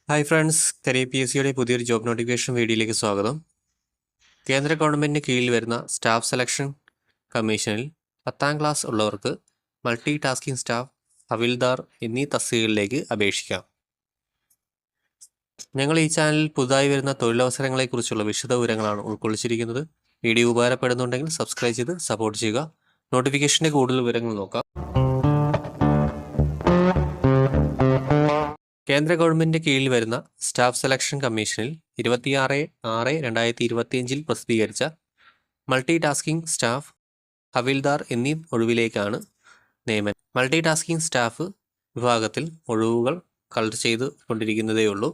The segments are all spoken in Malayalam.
ഹായ് ഫ്രണ്ട്സ്, കരിയർ PSCയുടെ പുതിയൊരു ജോബ് നോട്ടിഫിക്കേഷൻ വീഡിയോയിലേക്ക് സ്വാഗതം. കേന്ദ്ര ഗവൺമെൻറ്റിന് കീഴിൽ വരുന്ന സ്റ്റാഫ് സെലക്ഷൻ കമ്മീഷനിൽ 10ാം ക്ലാസ് ഉള്ളവർക്ക് മൾട്ടി ടാസ്കിംഗ് സ്റ്റാഫ്, ഹവിൽദാർ എന്നീ തസ്തികകളിലേക്ക് അപേക്ഷിക്കാം. ഞങ്ങൾ ഈ ചാനലിൽ പുതുതായി വരുന്ന തൊഴിലവസരങ്ങളെക്കുറിച്ചുള്ള വിശദ വിവരങ്ങളാണ് ഉൾക്കൊള്ളിച്ചിരിക്കുന്നത്. വീഡിയോ ഉപകാരപ്പെടുന്നുണ്ടെങ്കിൽ സബ്സ്ക്രൈബ് ചെയ്ത് സപ്പോർട്ട് ചെയ്യുക. നോട്ടിഫിക്കേഷൻ്റെ കൂടുതൽ വിവരങ്ങൾ നോക്കാം. കേന്ദ്ര ഗവൺമെൻറ്റിൻ്റെ കീഴിൽ വരുന്ന സ്റ്റാഫ് സെലക്ഷൻ കമ്മീഷനിൽ 26/6/2025 പ്രസിദ്ധീകരിച്ച മൾട്ടി ടാസ്കിംഗ് സ്റ്റാഫ്, ഹവിൽദാർ എന്നീ ഒഴിവിലേക്കാണ് നിയമനം. മൾട്ടി ടാസ്കിംഗ് സ്റ്റാഫ് വിഭാഗത്തിൽ ഒഴിവുകൾ കളക്ട് ചെയ്ത് കൊണ്ടിരിക്കുന്നതേയുള്ളൂ.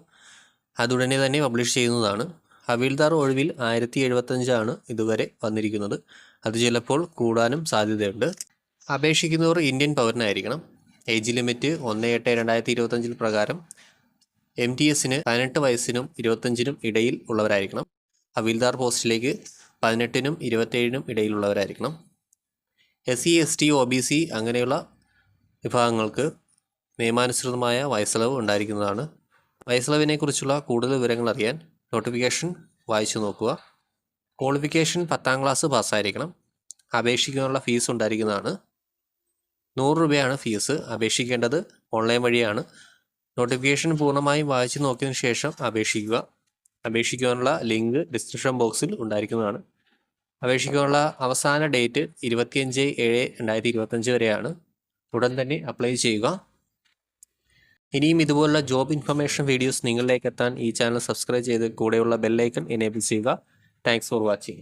അതുടനെ തന്നെ പബ്ലിഷ് ചെയ്യുന്നതാണ്. ഹവിൽദാർ ഒഴിവിൽ 1075 ഇതുവരെ വന്നിരിക്കുന്നത്. അത് ചിലപ്പോൾ കൂടാനും സാധ്യതയുണ്ട്. അപേക്ഷിക്കുന്നവർ ഇന്ത്യൻ പൗരനായിരിക്കണം. ഏജ് ലിമിറ്റ് 1/8/2025 പ്രകാരം MTSന് 18 വയസ്സിനും 25നും ഇടയിൽ ഉള്ളവരായിരിക്കണം. ഹവിൽദാർ പോസ്റ്റിലേക്ക് 18നും 27നും ഇടയിലുള്ളവരായിരിക്കണം. SC ST OBC അങ്ങനെയുള്ള വിഭാഗങ്ങൾക്ക് നിയമാനുസൃതമായ വയസ്സിളവ് ഉണ്ടായിരിക്കുന്നതാണ്. വയസ്സിളവിനെക്കുറിച്ചുള്ള കൂടുതൽ വിവരങ്ങൾ അറിയാൻ നോട്ടിഫിക്കേഷൻ വായിച്ചു നോക്കുക. ക്വാളിഫിക്കേഷൻ 10ാം ക്ലാസ് പാസ്സായിരിക്കണം. അപേക്ഷിക്കാനുള്ള ഫീസ് ഉണ്ടായിരിക്കുന്നതാണ്. 100 രൂപയാണ് ഫീസ്. അപേക്ഷിക്കേണ്ടത് ഓൺലൈൻ വഴിയാണ്. നോട്ടിഫിക്കേഷൻ പൂർണ്ണമായും വായിച്ചു നോക്കിയതിനു ശേഷം അപേക്ഷിക്കുക. അപേക്ഷിക്കാനുള്ള ലിങ്ക് ഡിസ്ക്രിപ്ഷൻ ബോക്സിൽ ഉണ്ടായിരിക്കുന്നതാണ്. അപേക്ഷിക്കാനുള്ള അവസാന ഡേറ്റ് 25/7/2025 വരെയാണ്. ഉടൻ തന്നെ അപ്ലൈ ചെയ്യുക. ഇനിയും ഇതുപോലുള്ള ജോബ് ഇൻഫർമേഷൻ വീഡിയോസ് നിങ്ങളിലേക്ക് എത്താൻ ഈ ചാനൽ സബ്സ്ക്രൈബ് ചെയ്ത് കൂടെയുള്ള ബെല്ലൈക്കൺ എനേബിൾ ചെയ്യുക. Thanks for watching.